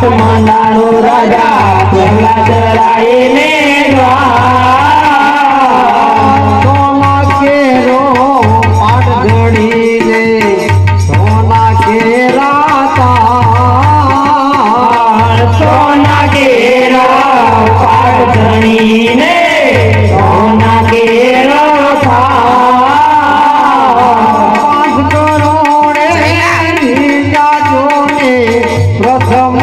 મંડાણો રાજા પ્રહલાદ રાયને સોના કેરો પાટ ઘડીને સોના કેરા સોના કેરા પાટ ધણીને સોના કેરા પાંચ કરોડે રીજા જોને પ્રથમ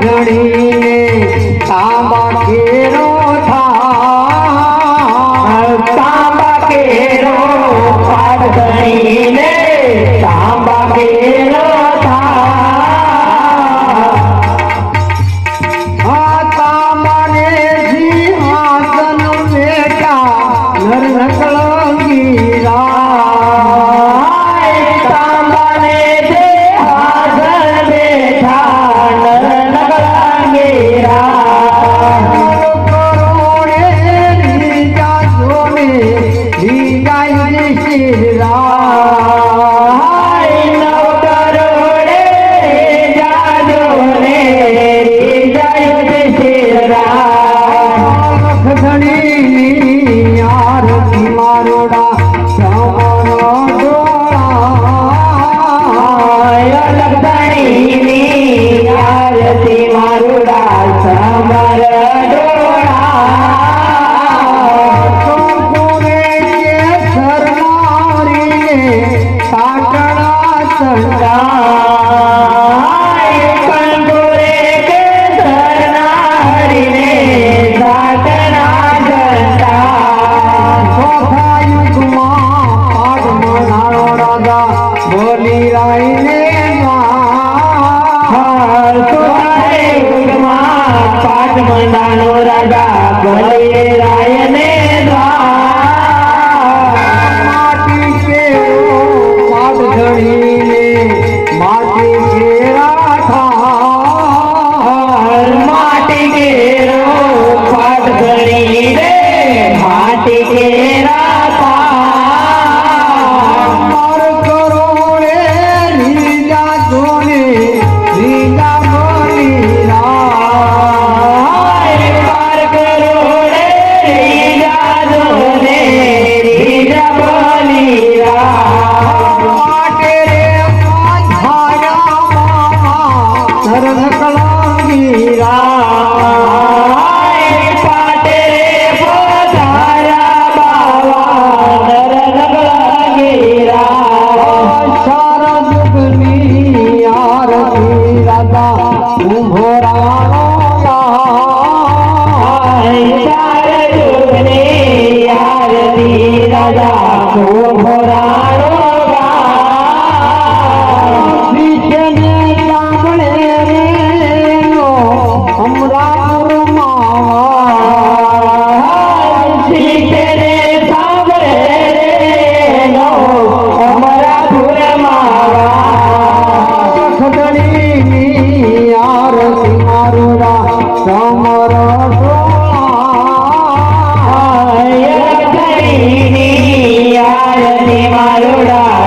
ઘડીને સોનારે યુગમાં પાટ મંડાનો રાજા ભલે રાયને દ્વાર માટી કેરો પાટ ધણીને માટી કેરા ઠાર માટી કેરો પાટ ધણી રે માટી કેરા પાર માર કરો રે રીજા જોને રીજા બની પાર કરો રે રીજા જોને રીજા બની માટે રે પાછાયા મામા ધરન કળંગી પાટે રે પધારા બાવા નરનગલા ગીરા સારા જગની આરતી રાધા ઉભો રાણો ચાર યુગની આરતી રાજા ભોરાણો વિજયને સાંભળે રે નો અમરાપુર માં શીખે રે સાંભળે રે નો અમારા પુરમાં ખડણીની આરતી મારુડા સમર આરતી મારુડા